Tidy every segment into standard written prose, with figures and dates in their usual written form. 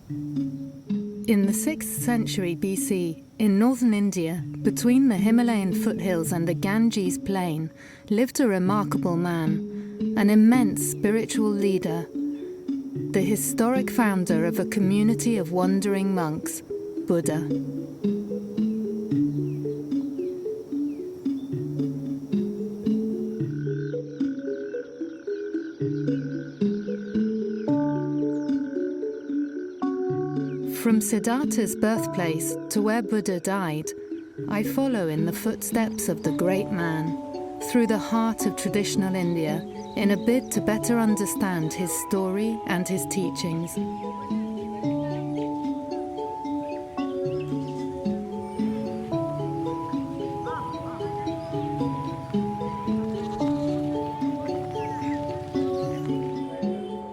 In the 6th century BC, in northern India, between the Himalayan foothills and the Ganges plain, lived a remarkable man, an immense spiritual leader, the historic founder of a community of wandering monks, Buddha. From Siddhartha's birthplace to where Buddha died, I follow in the footsteps of the great man, through the heart of traditional India, in a bid to better understand his story and his teachings.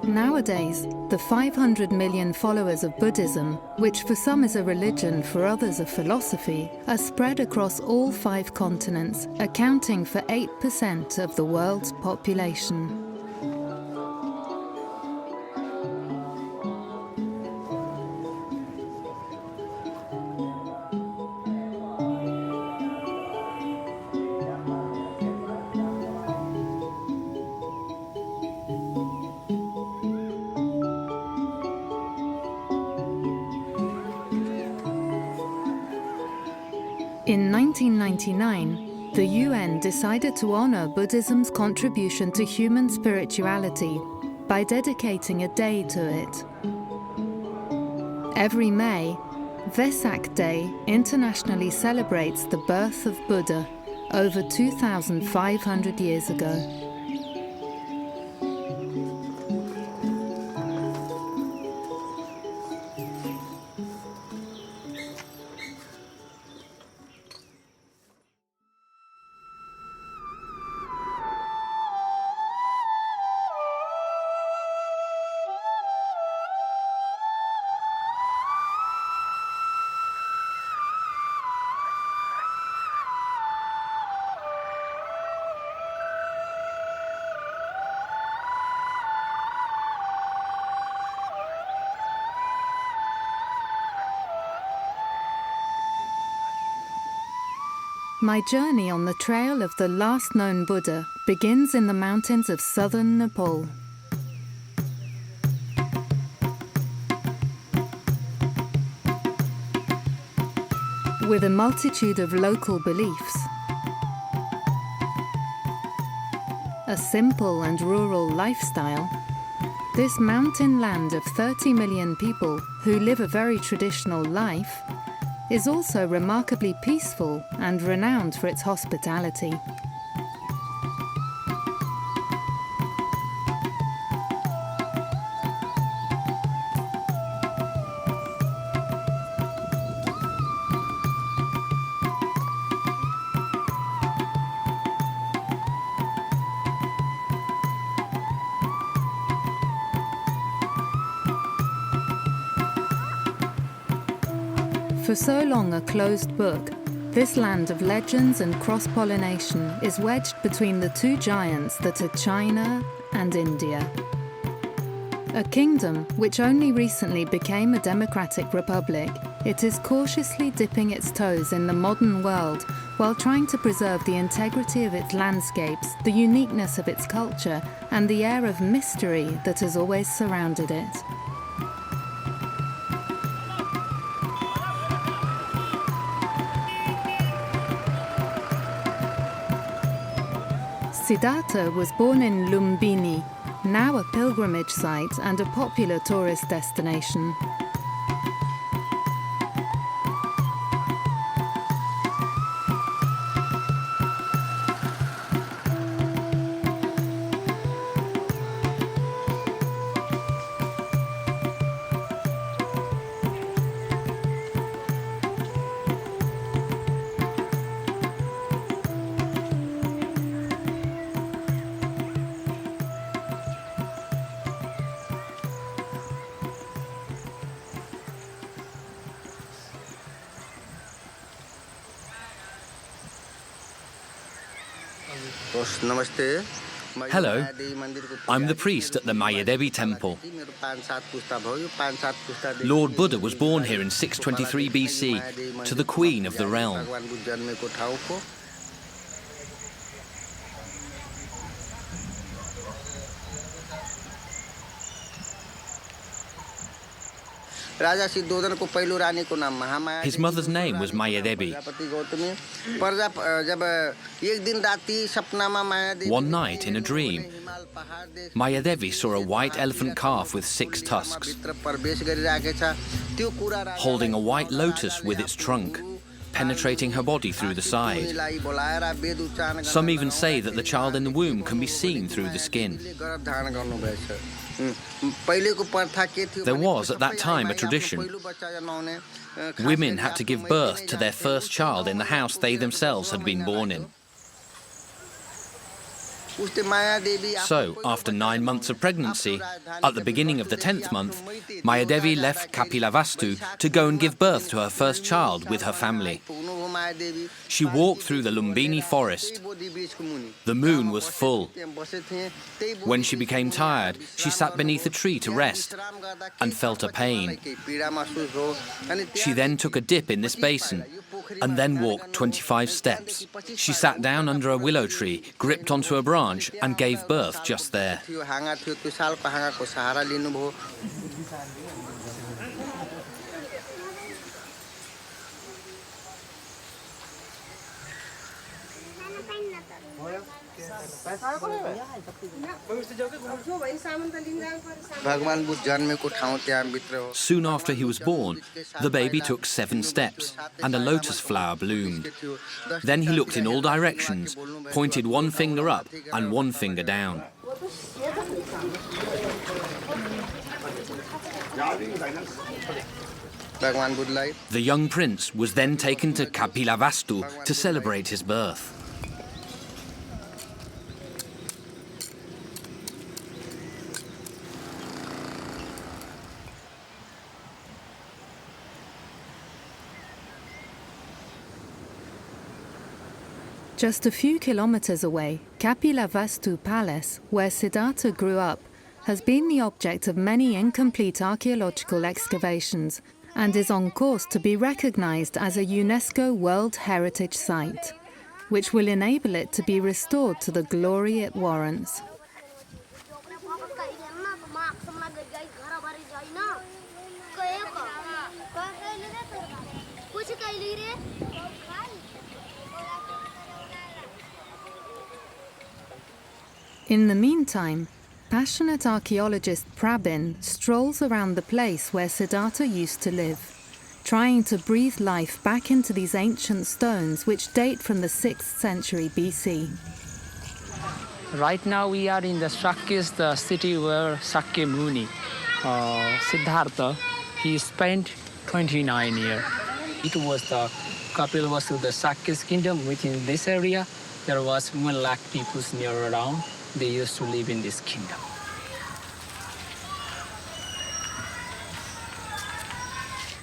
Nowadays, the 500 million followers of Buddhism, which for some is a religion, for others a philosophy, are spread across all 5 continents, accounting for 8% of the world's population. In 1999, the UN decided to honor Buddhism's contribution to human spirituality by dedicating a day to it. Every May, Vesak Day internationally celebrates the birth of Buddha over 2,500 years ago. My journey on the trail of the last known Buddha begins in the mountains of southern Nepal. With a multitude of local beliefs, a simple and rural lifestyle, this mountain land of 30 million people who live a very traditional life is also remarkably peaceful and renowned for its hospitality. For so long a closed book, this land of legends and cross-pollination is wedged between the 2 giants that are China and India. A kingdom which only recently became a democratic republic, it is cautiously dipping its toes in the modern world while trying to preserve the integrity of its landscapes, the uniqueness of its culture, and the air of mystery that has always surrounded it. Siddhartha was born in Lumbini, now a pilgrimage site and a popular tourist destination. Namaste. Hello, I'm the priest at the Mayadevi temple. Lord Buddha was born here in 623 BC to the queen of the realm. His mother's name was Mayadevi. One night in a dream, Mayadevi saw a white elephant calf with 6 tusks, holding a white lotus with its trunk, penetrating her body through the side. Some even say that the child in the womb can be seen through the skin. There was at that time a tradition. Women had to give birth to their first child in the house they themselves had been born in. So, after 9 months of pregnancy, at the beginning of the 10th month, Mayadevi left Kapilavastu to go and give birth to her first child with her family. She walked through the Lumbini forest. The moon was full. When she became tired, she sat beneath a tree to rest and felt a pain. She then took a dip in this basin and then walked 25 steps. She sat down under a willow tree, gripped onto a branch, and gave birth just there. Soon after he was born, the baby took 7 steps and a lotus flower bloomed. Then he looked in all directions, pointed one finger up and one finger down. The young prince was then taken to Kapilavastu to celebrate his birth. Just a few kilometers away, Kapilavastu Palace, where Siddhartha grew up, has been the object of many incomplete archaeological excavations and is on course to be recognized as a UNESCO World Heritage Site, which will enable it to be restored to the glory it warrants. In the meantime, passionate archaeologist Prabin strolls around the place where Siddhartha used to live, trying to breathe life back into these ancient stones which date from the 6th century BC. Right now we are in the Shakyas, the city where Sakya Muni, Siddhartha, he spent 29 years. It was the Kapilavastu, the Sakya's kingdom within this area. There was 1 lakh people near around. They used to live in this kingdom.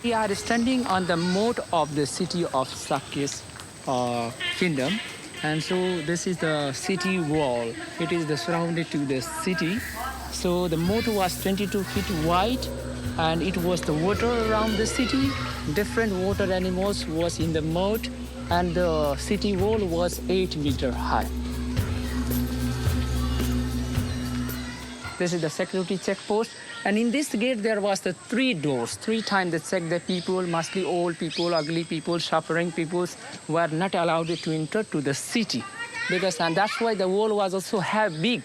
We are standing on the moat of the city of Sakya's kingdom. And so this is the city wall. It is surrounded to the city. So the moat was 22 feet wide, and it was the water around the city. Different water animals was in the moat, and the city wall was 8 meters high. This is the security checkpost. And in this gate, there was the 3 doors. 3 times they checked the people, mostly old people, ugly people, suffering people, were not allowed to enter to the city. And that's why the wall was also big,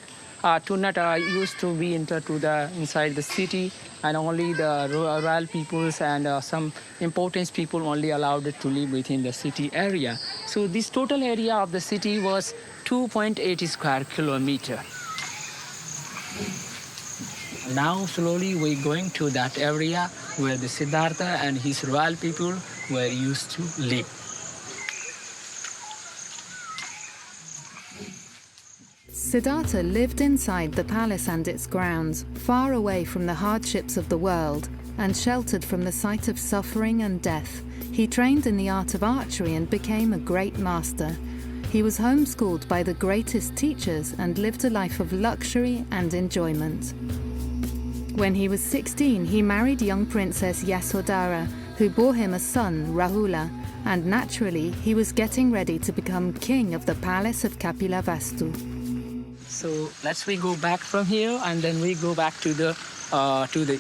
to not used to be entered to the inside the city, and only the royal peoples and some important people only allowed to live within the city area. So this total area of the city was 2.8 square kilometers. Now slowly we're going to that area where the Siddhartha and his royal people were used to live. Siddhartha lived inside the palace and its grounds, far away from the hardships of the world and sheltered from the sight of suffering and death. He trained in the art of archery and became a great master. he was homeschooled by the greatest teachers and lived a life of luxury and enjoyment. When he was 16, he married young Princess Yasodhara, who bore him a son, Rahula, and naturally he was getting ready to become king of the palace of Kapilavastu. So let's we go back from here, and then we go back to the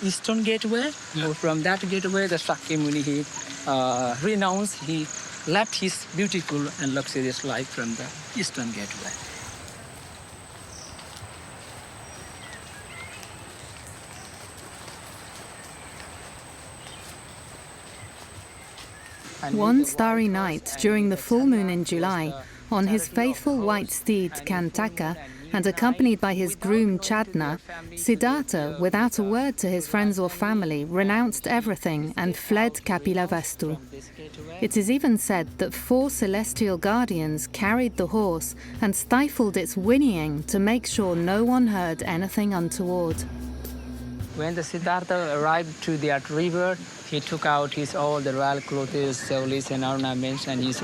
eastern gateway. So from that gateway, the Shakyamuni, he renounced, he left his beautiful and luxurious life from the eastern gateway. One starry night during the full moon in July, on his faithful white steed Kantaka, and accompanied by his groom Chadna, Siddhartha, without a word to his friends or family, renounced everything and fled Kapilavastu. It is even said that 4 celestial guardians carried the horse and stifled its whinnying to make sure no one heard anything untoward. When the Siddhartha arrived to that river, he took out all the royal clothes, jewelries and ornaments and his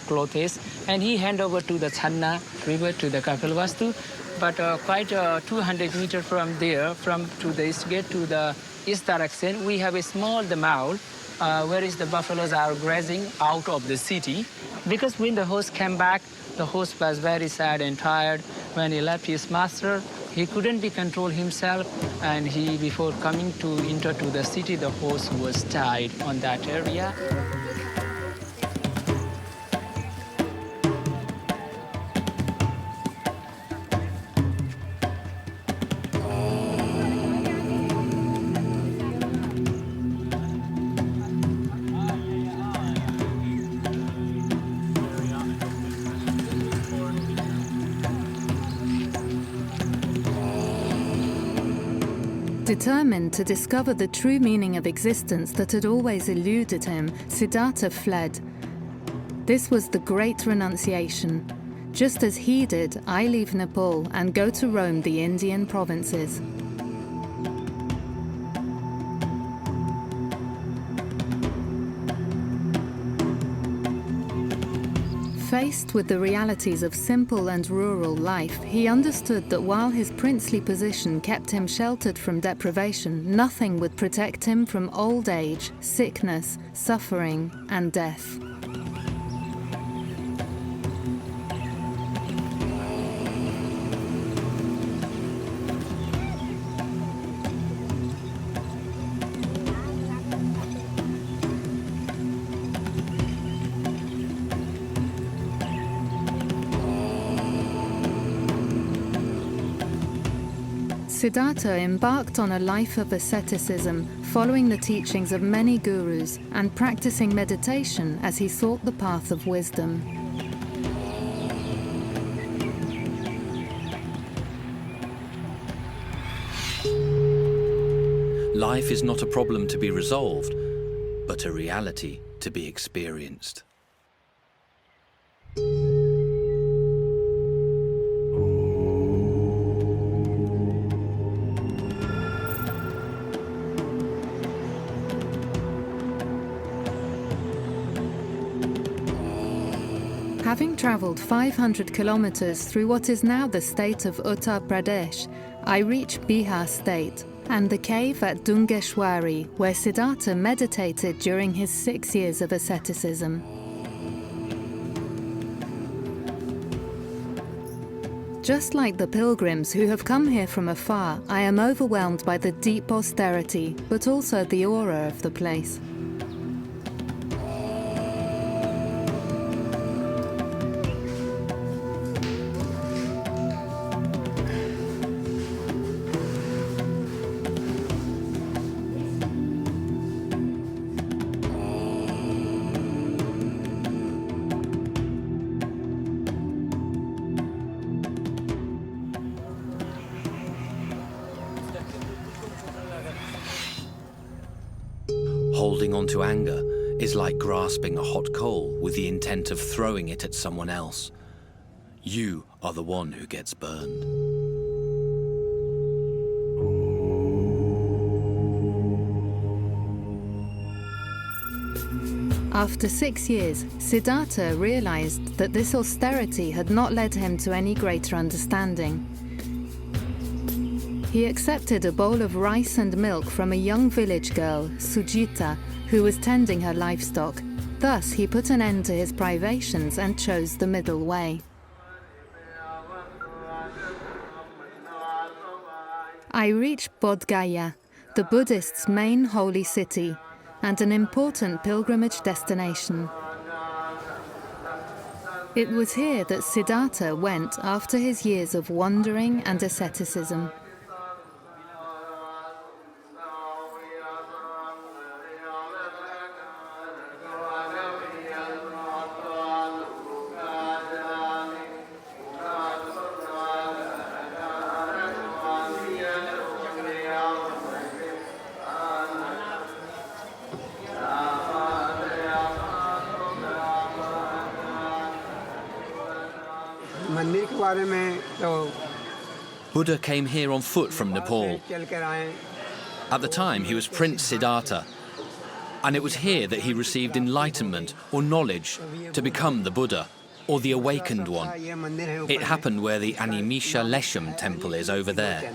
clothes, and he handed over to the Channa river, to the Kapilavastu. But quite 200 meters from there, to the east gate to the east direction, we have a small mall where the buffaloes are grazing out of the city. Because when the horse came back, the horse was very sad and tired. When he left his master, he couldn't be control himself, and before coming to enter to the city, the horse was tied on that area. Determined to discover the true meaning of existence that had always eluded him, Siddhartha fled. This was the Great Renunciation. Just as he did, I leave Nepal and go to roam the Indian provinces. Faced with the realities of simple and rural life, he understood that while his princely position kept him sheltered from deprivation, nothing would protect him from old age, sickness, suffering, and death. Siddhartha embarked on a life of asceticism, following the teachings of many gurus and practicing meditation as he sought the path of wisdom. Life is not a problem to be resolved, but a reality to be experienced. Having travelled 500 kilometres through what is now the state of Uttar Pradesh, I reach Bihar state and the cave at Dungeshwari, where Siddhartha meditated during his 6 years of asceticism. Just like the pilgrims who have come here from afar, I am overwhelmed by the deep austerity, but also the aura of the place. Holding on to anger is like grasping a hot coal with the intent of throwing it at someone else. You are the one who gets burned. After 6 years, Siddhartha realized that this austerity had not led him to any greater understanding. He accepted a bowl of rice and milk from a young village girl, Sujita, who was tending her livestock. Thus, he put an end to his privations and chose the middle way. I reached Bodh Gaya, the Buddhists' main holy city, and an important pilgrimage destination. It was here that Siddhartha went after his years of wandering and asceticism. Buddha came here on foot from Nepal. At the time, he was Prince Siddhartha, and it was here that he received enlightenment or knowledge to become the Buddha, or the awakened one. It happened where the Animisha Lesham temple is over there.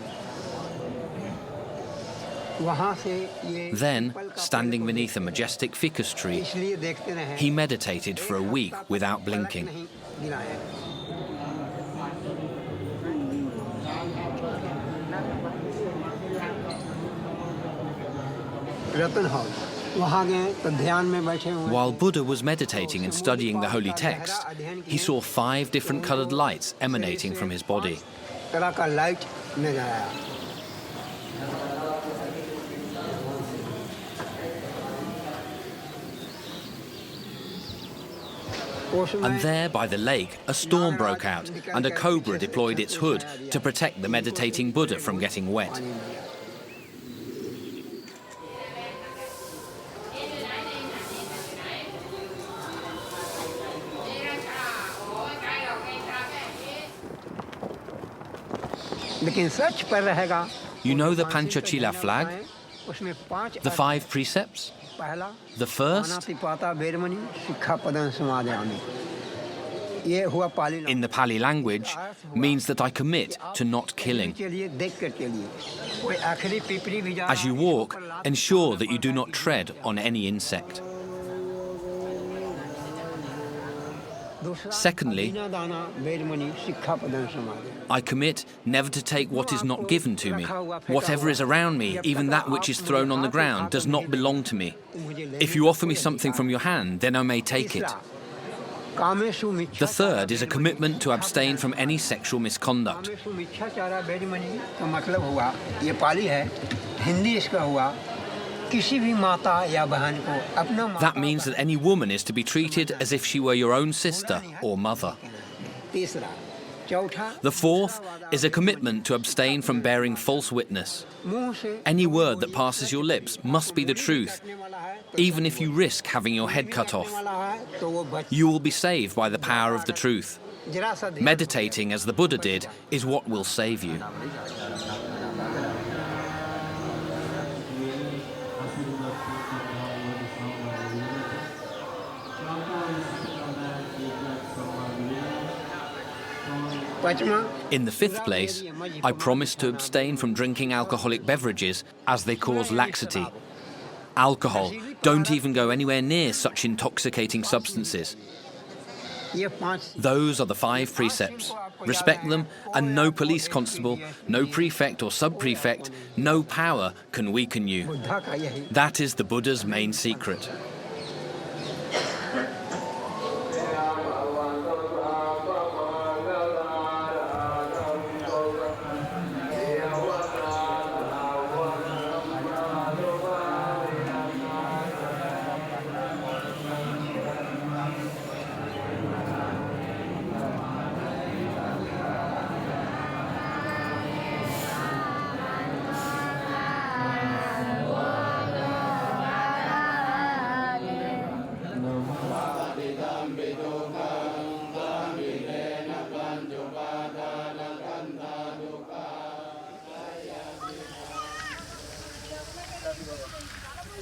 Then, standing beneath a majestic ficus tree, he meditated for a week without blinking. While Buddha was meditating and studying the holy text, he saw 5 different coloured lights emanating from his body. And there, by the lake, a storm broke out, and a cobra deployed its hood to protect the meditating Buddha from getting wet. You know the Panchachila flag? The 5 precepts? The first, in the Pali language, means that I commit to not killing. As you walk, ensure that you do not tread on any insect. Secondly, I commit never to take what is not given to me. Whatever is around me, even that which is thrown on the ground, does not belong to me. If you offer me something from your hand, then I may take it. The third is a commitment to abstain from any sexual misconduct. That means that any woman is to be treated as if she were your own sister or mother. The fourth is a commitment to abstain from bearing false witness. Any word that passes your lips must be the truth, even if you risk having your head cut off. You will be saved by the power of the truth. Meditating as the Buddha did is what will save you. In the 5th place, I promised to abstain from drinking alcoholic beverages as they cause laxity. Alcohol, don't even go anywhere near such intoxicating substances. Those are the 5 precepts. Respect them, and no police constable, no prefect or sub-prefect, no power can weaken you. That is the Buddha's main secret.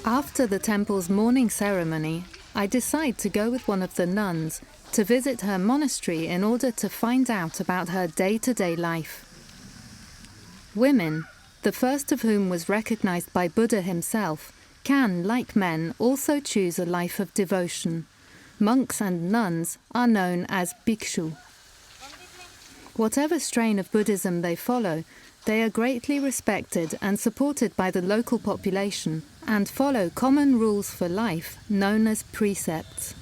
After the temple's morning ceremony, I decide to go with one of the nuns to visit her monastery in order to find out about her day-to-day life. Women, the first of whom was recognized by Buddha himself, can, like men, also choose a life of devotion. Monks and nuns are known as bhikshu. Whatever strain of Buddhism they follow, they are greatly respected and supported by the local population and follow common rules for life known as precepts.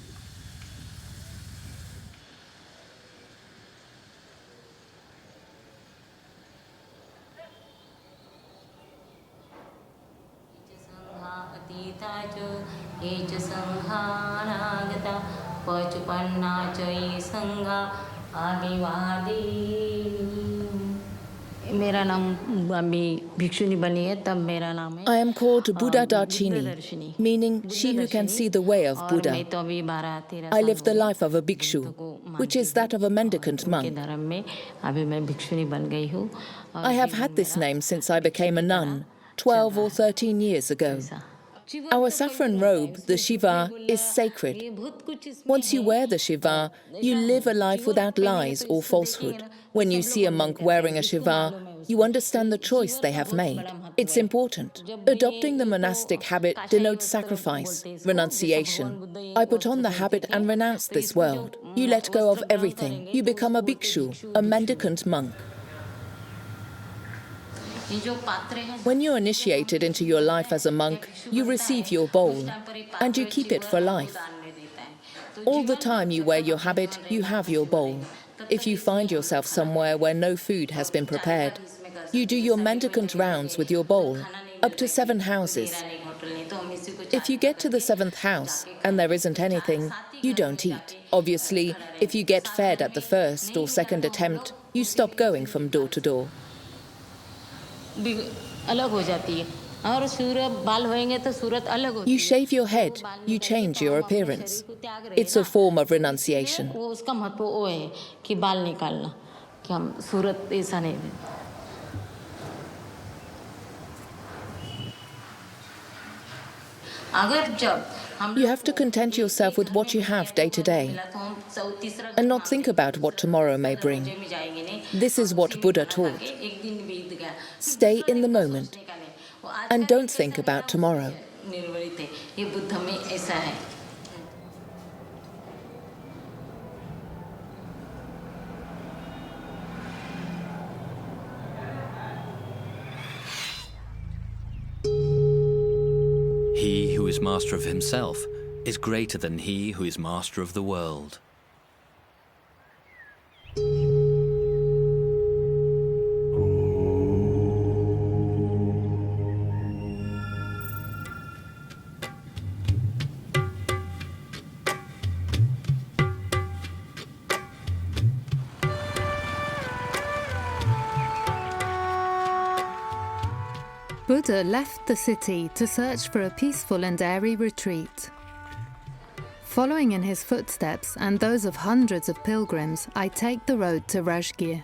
I am called Buddha Darshini, meaning she who can see the way of Buddha. I live the life of a bhikshu, which is that of a mendicant monk. I have had this name since I became a nun, 12 or 13 years ago. Our saffron robe, the shiva, is sacred. Once you wear the shiva, you live a life without lies or falsehood. When you see a monk wearing a shiva, you understand the choice they have made. It's important. Adopting the monastic habit denotes sacrifice, renunciation. I put on the habit and renounce this world. You let go of everything. You become a bhikshu, a mendicant monk. When you're initiated into your life as a monk, you receive your bowl, and you keep it for life. All the time you wear your habit, you have your bowl. If you find yourself somewhere where no food has been prepared, you do your mendicant rounds with your bowl, up to 7 houses. If you get to the 7th house and there isn't anything, you don't eat. Obviously, if you get fed at the first or second attempt, you stop going from door to door. You shave your head, you change your appearance. It's a form of renunciation. You have to content yourself with what you have day to day and not think about what tomorrow may bring. This is what Buddha taught. Stay in the moment and don't think about tomorrow. He who is master of himself is greater than he who is master of the world. Buddha left the city to search for a peaceful and airy retreat. Following in his footsteps and those of hundreds of pilgrims, I take the road to Rajgir.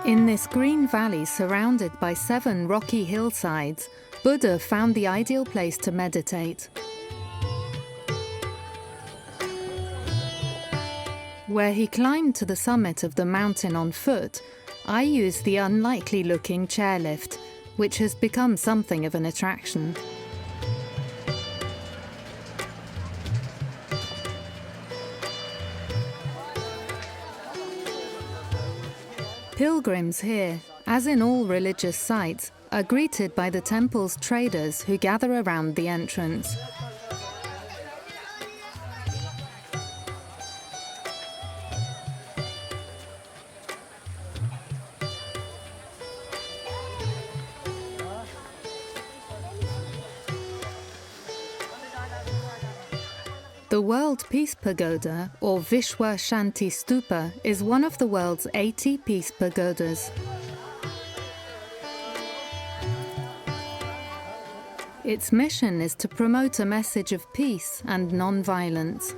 In this green valley surrounded by 7 rocky hillsides, Buddha found the ideal place to meditate. Where he climbed to the summit of the mountain on foot, I used the unlikely-looking chairlift, which has become something of an attraction. Pilgrims here, as in all religious sites, are greeted by the temple's traders who gather around the entrance. The World Peace Pagoda, or Vishwa Shanti Stupa, is one of the world's 80 peace pagodas. Its mission is to promote a message of peace and non-violence.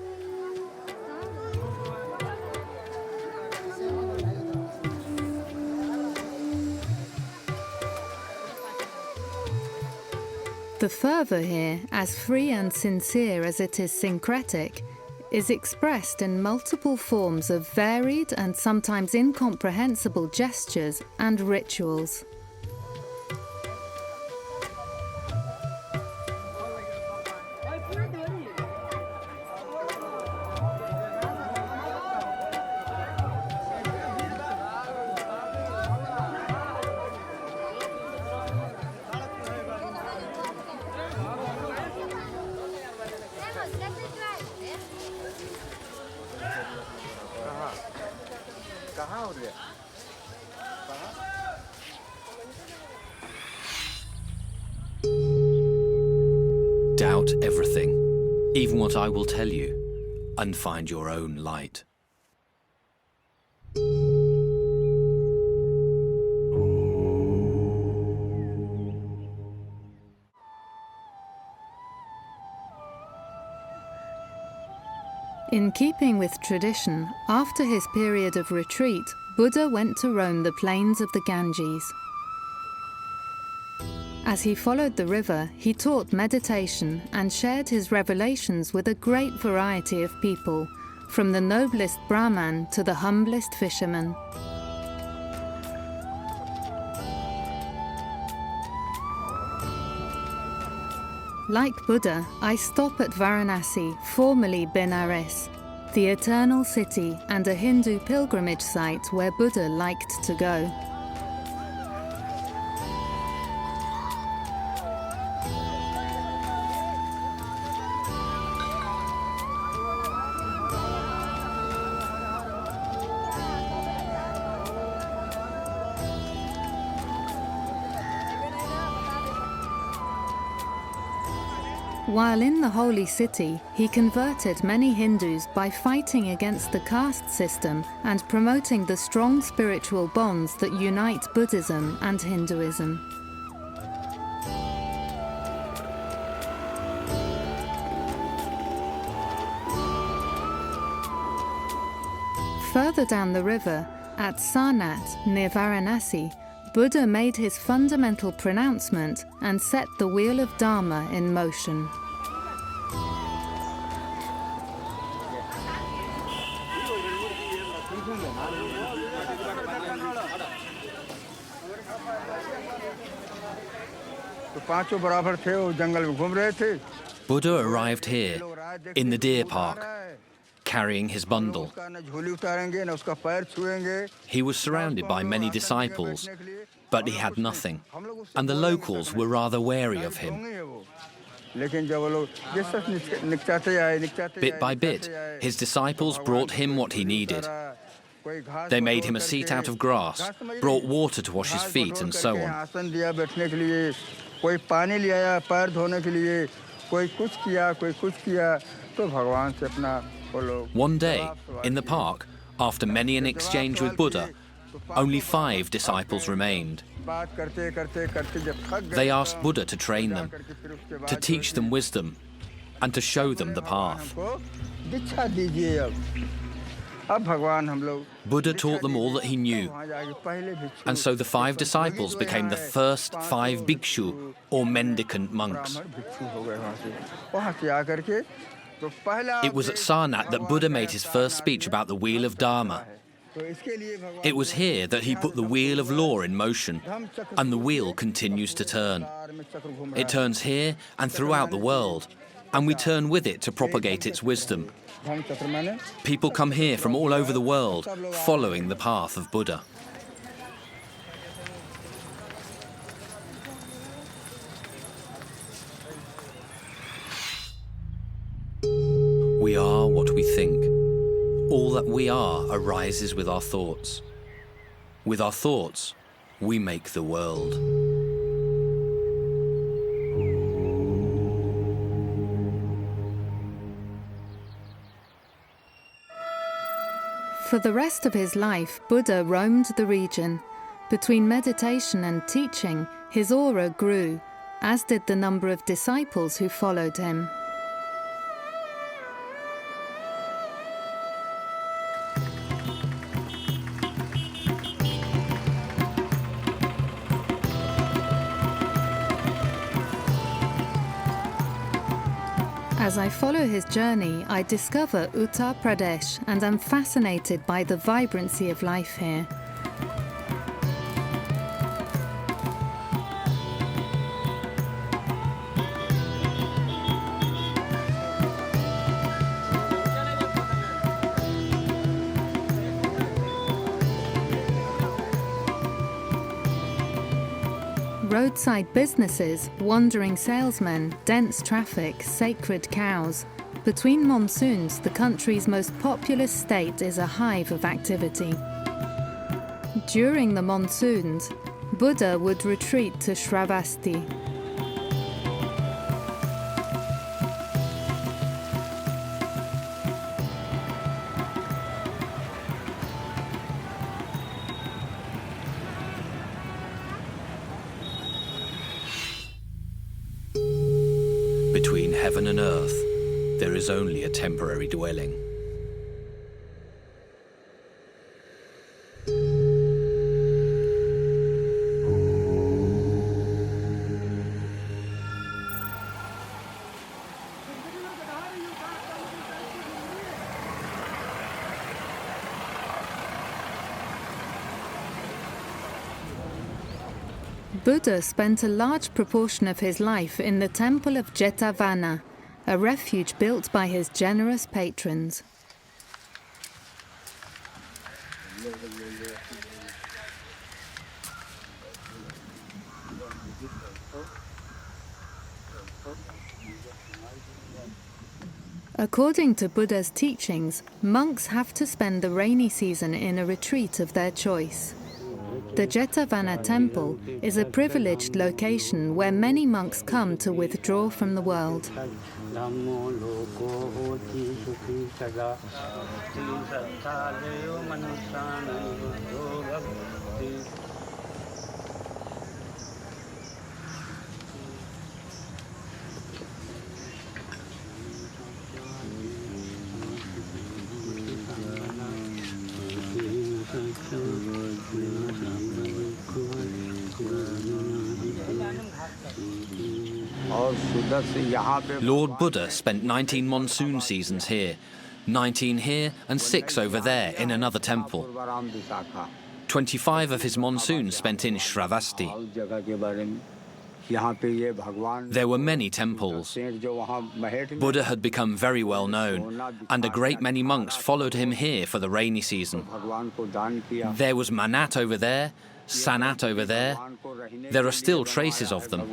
The fervour here, as free and sincere as it is syncretic, is expressed in multiple forms of varied and sometimes incomprehensible gestures and rituals. Doubt everything, even what I will tell you, and find your own light. In keeping with tradition, after his period of retreat, Buddha went to roam the plains of the Ganges. As he followed the river, he taught meditation and shared his revelations with a great variety of people, from the noblest Brahman to the humblest fisherman. Like Buddha, I stop at Varanasi, formerly Benares, the eternal city and a Hindu pilgrimage site where Buddha liked to go. While in the holy city, he converted many Hindus by fighting against the caste system and promoting the strong spiritual bonds that unite Buddhism and Hinduism. Further down the river, at Sarnath, near Varanasi, Buddha made his fundamental pronouncement and set the wheel of Dharma in motion. Buddha arrived here, in the deer park, carrying his bundle. He was surrounded by many disciples, but he had nothing, and the locals were rather wary of him. Bit by bit, his disciples brought him what he needed. They made him a seat out of grass, brought water to wash his feet, and so on. One day, in the park, after many an exchange with Buddha, only 5 disciples remained. They asked Buddha to train them, to teach them wisdom, and to show them the path. Buddha taught them all that he knew, and so the 5 disciples became the first 5 bhikshu, or mendicant monks. It was at Sarnath that Buddha made his first speech about the wheel of Dharma. It was here that he put the wheel of law in motion, and the wheel continues to turn. It turns here and throughout the world, and we turn with it to propagate its wisdom. People come here from all over the world, following the path of Buddha. We are what we think. All that we are arises with our thoughts. With our thoughts, we make the world. For the rest of his life, Buddha roamed the region. Between meditation and teaching, his aura grew, as did the number of disciples who followed him. As I follow his journey, I discover Uttar Pradesh and am fascinated by the vibrancy of life here. Roadside businesses, wandering salesmen, dense traffic, sacred cows. Between monsoons, the country's most populous state is a hive of activity. During the monsoons, Buddha would retreat to Shravasti. Between heaven and earth, there is only a temporary dwelling. Buddha spent a large proportion of his life in the temple of Jetavana, a refuge built by his generous patrons. According to Buddha's teachings, monks have to spend the rainy season in a retreat of their choice. The Jetavana temple is a privileged location where many monks come to withdraw from the world. Lord Buddha spent 19 monsoon seasons here, 19 here and 6 over there in another temple. 25 of his monsoons spent in Shravasti. There were many temples. Buddha had become very well known, and a great many monks followed him here for the rainy season. There was Manat over there, Sarnath over there. There are still traces of them.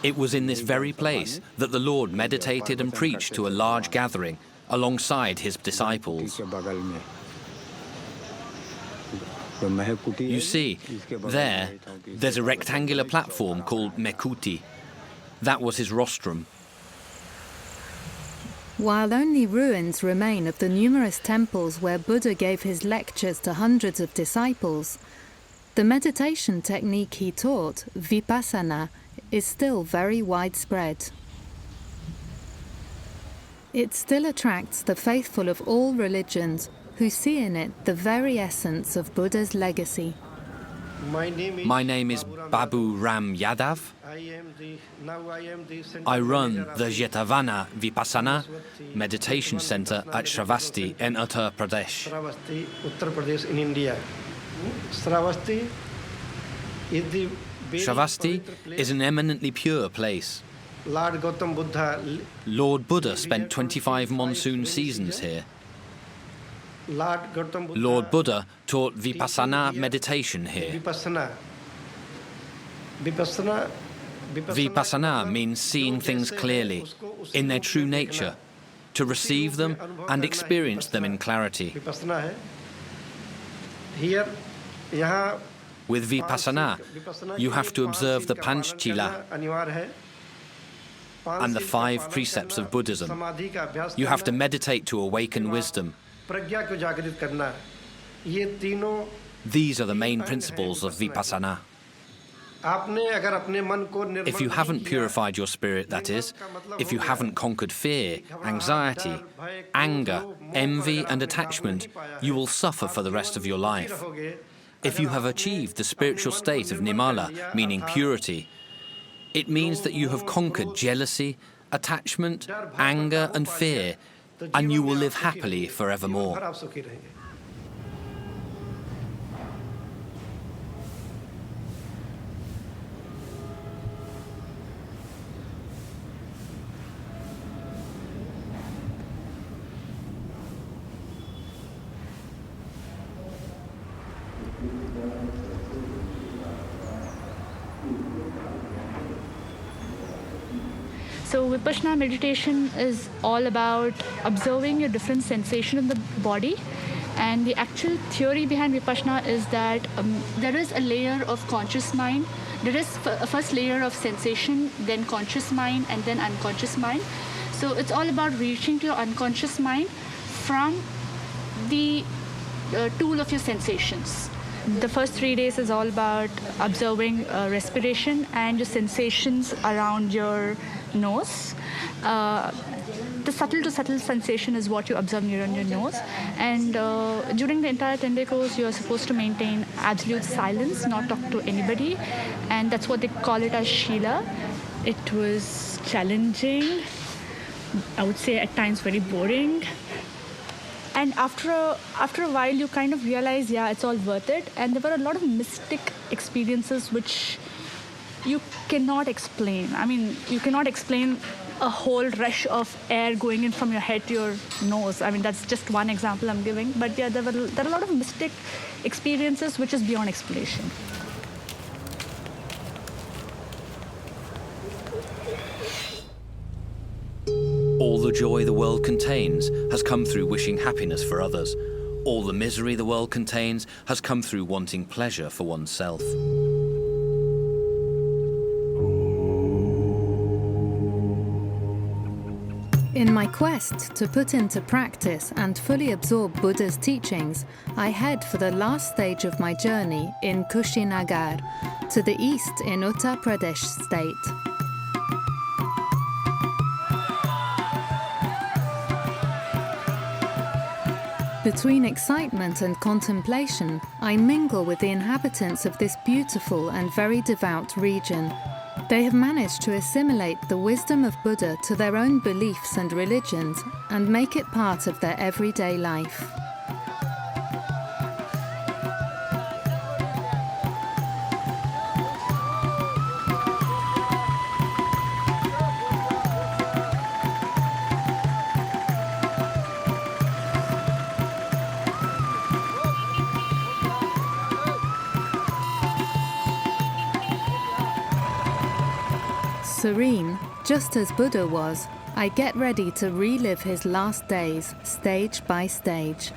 It was in this very place that the Lord meditated and preached to a large gathering alongside his disciples. You see, there's a rectangular platform called Mekuti. That was his rostrum. While only ruins remain of the numerous temples where Buddha gave his lectures to hundreds of disciples, the meditation technique he taught, Vipassana, is still very widespread. It still attracts the faithful of all religions who see in it the very essence of Buddha's legacy. My name is Babu Ram Yadav. I run the Jetavana Vipassana meditation center at Shravasti in Uttar Pradesh. Uttar Pradesh in India. Shravasti is an eminently pure place. Lord Buddha spent 25 monsoon seasons here. Lord Buddha taught Vipassana meditation here. Vipassana means seeing things clearly, in their true nature, to receive them and experience them in clarity. With Vipassana, you have to observe the Panchchila and the 5 precepts of Buddhism. You have to meditate to awaken wisdom. These are the main principles of Vipassana. If you haven't purified your spirit, that is, if you haven't conquered fear, anxiety, anger, envy and attachment, you will suffer for the rest of your life. If you have achieved the spiritual state of Nirmala, meaning purity, it means that you have conquered jealousy, attachment, anger and fear, and you will live happily forevermore. So Vipassana meditation is all about observing your different sensation in the body, and the actual theory behind Vipassana is that there is a layer of conscious mind. There is a first layer of sensation, then conscious mind, and then unconscious mind. So it's all about reaching to your unconscious mind from the tool of your sensations. The first 3 days is all about observing respiration and your sensations around your nose. The subtle to subtle sensation is what you observe near on your nose. And during the entire 10-day course, you are supposed to maintain absolute silence, not talk to anybody. And that's what they call it as Shila. It was challenging. I would say at times very boring. And after a while, you kind of realize, yeah, it's all worth it. And there were a lot of mystic experiences which you cannot explain. I mean, you cannot explain a whole rush of air going in from your head to your nose. I mean, that's just one example I'm giving. But yeah, there are a lot of mystic experiences which is beyond explanation. All the joy the world contains has come through wishing happiness for others. All the misery the world contains has come through wanting pleasure for oneself. In my quest to put into practice and fully absorb Buddha's teachings, I head for the last stage of my journey in Kushinagar, to the east in Uttar Pradesh state. Between excitement and contemplation, I mingle with the inhabitants of this beautiful and very devout region. They have managed to assimilate the wisdom of Buddha to their own beliefs and religions and make it part of their everyday life. Serene, just as Buddha was, I get ready to relive his last days, stage by stage.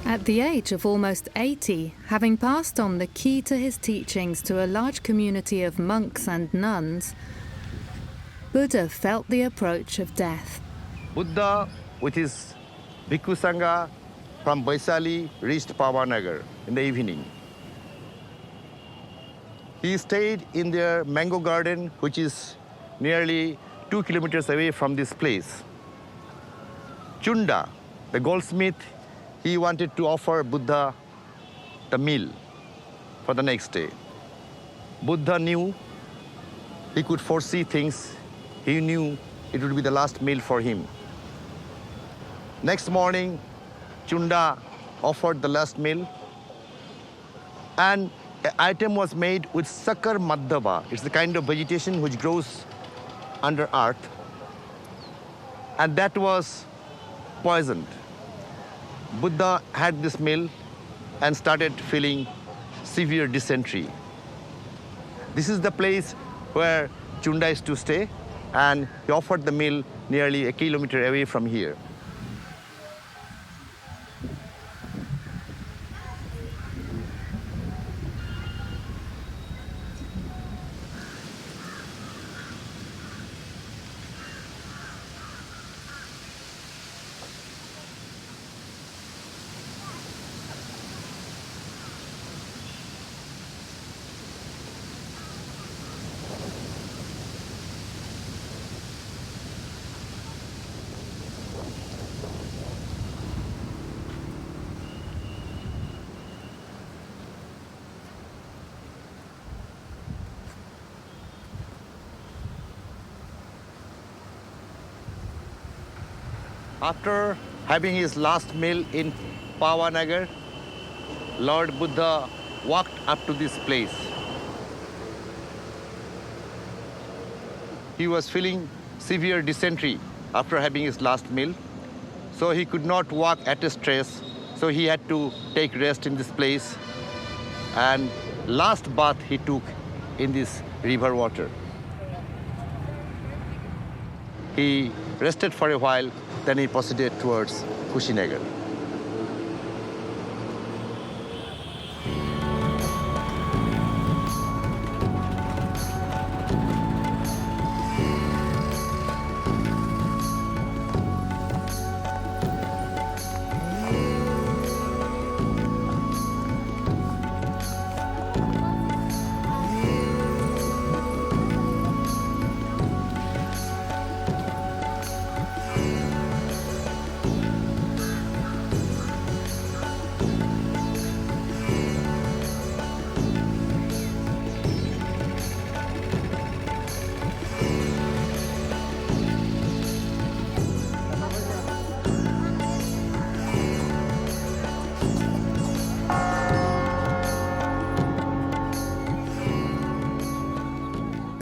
At the age of almost 80, having passed on the key to his teachings to a large community of monks and nuns, Buddha felt the approach of death. Buddha, with his Bhikkhu Sangha from Vaisali, reached Pavanagar in the evening. He stayed in their mango garden, which is nearly 2 kilometers away from this place. Chunda, the goldsmith, he wanted to offer Buddha the meal for the next day. Buddha knew He could foresee things. He knew it would be the last meal for him. Next morning, Chunda offered the last meal, and an item was made with sakar madhava. It's the kind of vegetation which grows under earth, and that was poisoned. Buddha had this meal and started feeling severe dysentery. This is the place where Chunda is to stay, and he offered the meal nearly a kilometer away from here. After having his last meal in Pavanagar, Lord Buddha walked up to this place. He was feeling severe dysentery after having his last meal, so he could not walk at a stress, so he had to take rest in this place. And last bath he took in this river water. He rested for a while, then he proceeded towards Kushinagar.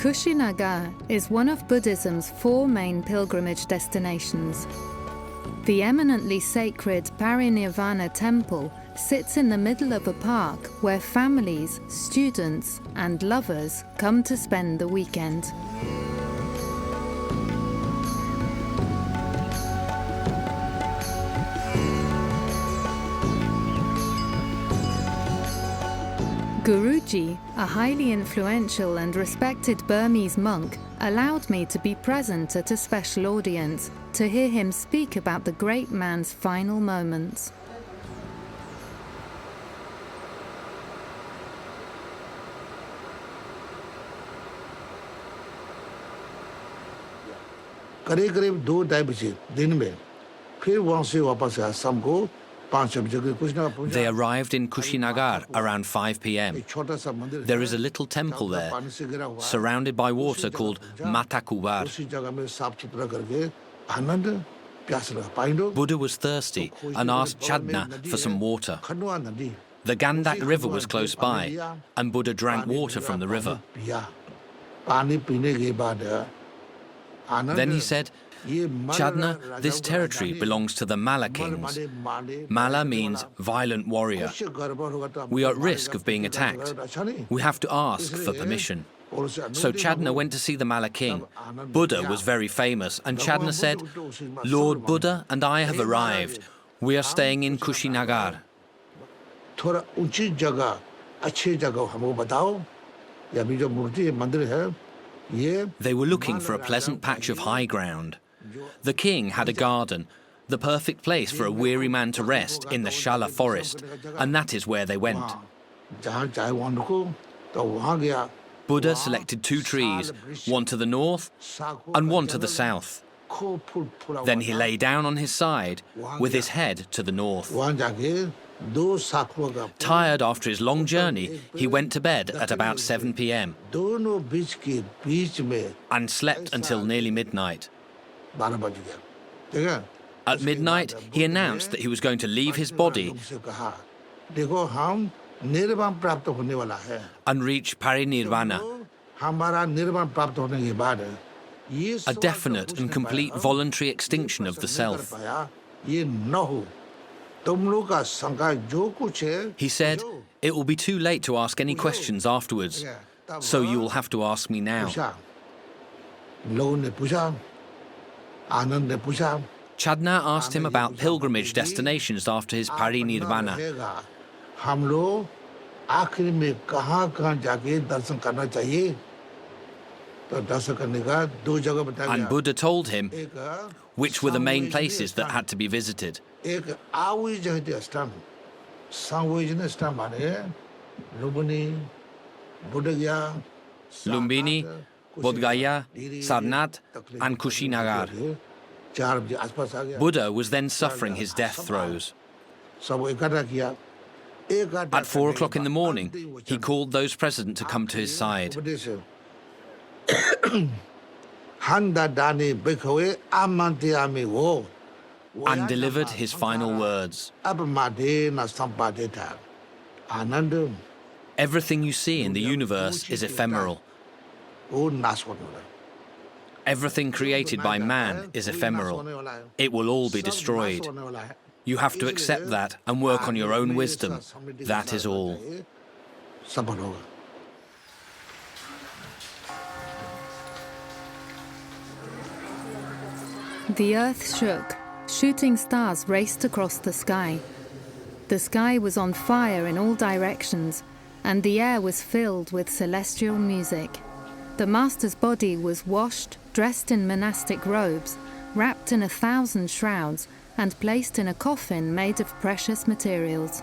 Kushinagar is one of Buddhism's 4 main pilgrimage destinations. The eminently sacred Nirvana temple sits in the middle of a park where families, students, and lovers come to spend the weekend. Guruji, a highly influential and respected Burmese monk, allowed me to be present at a special audience to hear him speak about the great man's final moments. करीब 2-2.5 बजे दिन में फिर वहाँ से वापस आया शाम को 5 बजे They arrived in Kushinagar around 5 p.m. There is a little temple there, surrounded by water called Matakubar. उसी जगह में साफ सुथरा करके आनंद प्यास लगा पानी Buddha was thirsty and asked Chadna for some water. Khandwa नदी The Gandak River was close by, and Buddha drank water from the river. पानी पीने के बाद Then he said, Chadna, this territory belongs to the Mala kings. Mala means violent warrior. We are at risk of being attacked. We have to ask for permission. So Chadna went to see the Mala king. Buddha was very famous, and Chadna said, Lord Buddha and I have arrived. We are staying in Kushinagar. थोड़ा ऊंची जगह अच्छी जगह हमको बताओ ये अभी जो मूर्ति मंदिर है ये They were looking for a pleasant patch of high ground. The king had a garden, the perfect place for a weary man to rest in the Shala forest, and that is where they went. जहाँ चाहे वहाँ रुको तो वहाँ गया Buddha selected 2 trees, one to the north and one to the south. Then he lay down on his side with his head to the north. वहाँ जाके दो साखुओं का Tired after his long journey, he went to bed at about 7 p.m. दोनों बीच के बीच में and slept until nearly midnight. 12 बज गया ठीक है At midnight, he announced that he was going to leave his body उनसे कहा देखो हम निर्वाण प्राप्त होने वाला है and reach parinirvana, हमारा निर्वाण प्राप्त होने के बाद ये a definite and complete voluntary extinction of the self. ये न हो तुम लोग का शंका जो कुछ है He said, "It will be too late to ask any questions afterwards, so you will have to ask me now." पूछा लोगों ने पूछा आनंद ने पूछा Chadna asked him about pilgrimage destinations after his parinirvana. हम लोग आखिर में कहाँ जाके दर्शन करना चाहिए तो दर्शन करने का दो जगह बताया And गया Buddha told him एक which were the main places that had to be visited. एक आविजहित स्थान संविजन स्थान माने लुम्बिनी बुद्ध गया Lumbini, Bodh, Gaya, Sarnath and Kushinagar. 4 बजे आसपास आ गया Buddha was then suffering his death throes. सब इकट्ठा किया At 4 o'clock in the morning, he called those present to come to his side. And delivered his final words. Everything you see in the universe is ephemeral. Everything created by man is ephemeral. It will all be destroyed. You have to accept that and work on your own wisdom. That is all. The earth shook. Shooting stars raced across the sky. The sky was on fire in all directions, and the air was filled with celestial music. The master's body was washed, dressed in monastic robes, wrapped in 1,000 shrouds, and placed in a coffin made of precious materials.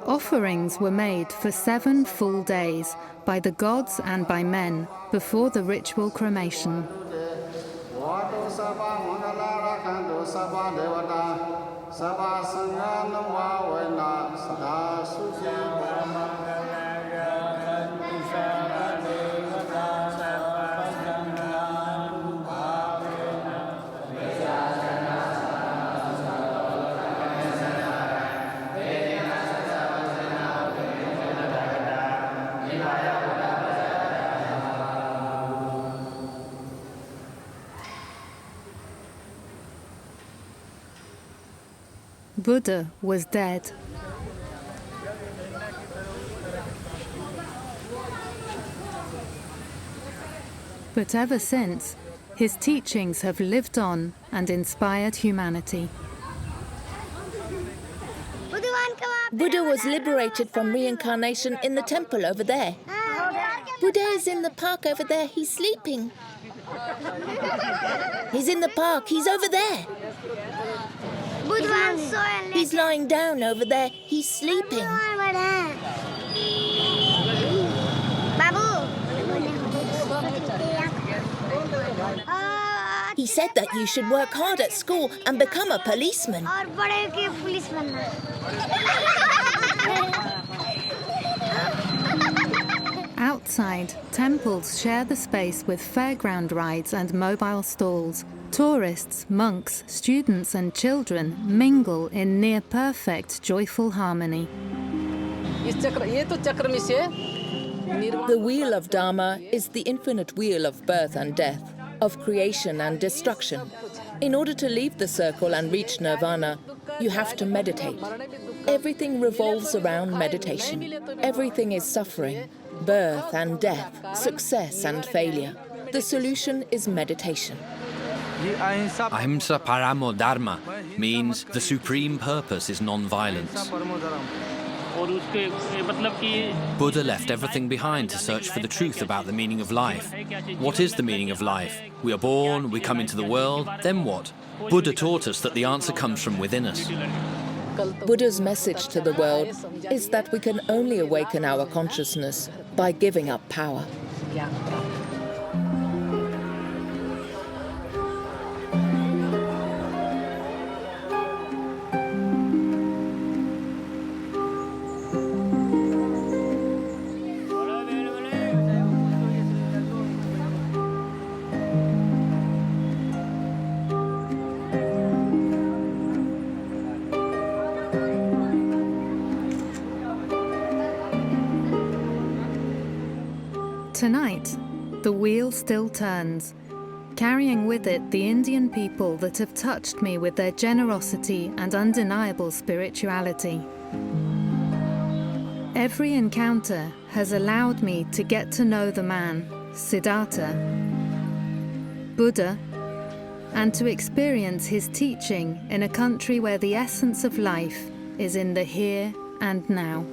Offerings were made for 7 full days by the gods and by men before the ritual cremation. Buddha was dead. But ever since, his teachings have lived on and inspired humanity. Buddha was liberated from reincarnation in the temple over there. Buddha is in the park over there. He's sleeping. He's in the park. He's over there. He's lying down over there. He's sleeping. He said that you should work hard at school and become a policeman. Outside, temples share the space with fairground rides and mobile stalls. Tourists, monks, students and children mingle in near-perfect joyful harmony. The wheel of Dharma is the infinite wheel of birth and death, of creation and destruction. In order to leave the circle and reach Nirvana, you have to meditate. Everything revolves around meditation. Everything is suffering, birth and death, success and failure. The solution is meditation. Ahimsa Paramo Dharma means the supreme purpose is non-violence. Buddha left everything behind to search for the truth about the meaning of life. What is the meaning of life? We are born, we come into the world, then what? Buddha taught us that the answer comes from within us. Buddha's message to the world is that we can only awaken our consciousness by giving up power. Tonight, the wheel still turns, carrying with it the Indian people that have touched me with their generosity and undeniable spirituality. Every encounter has allowed me to get to know the man, Siddhartha, Buddha, and to experience his teaching in a country where the essence of life is in the here and now.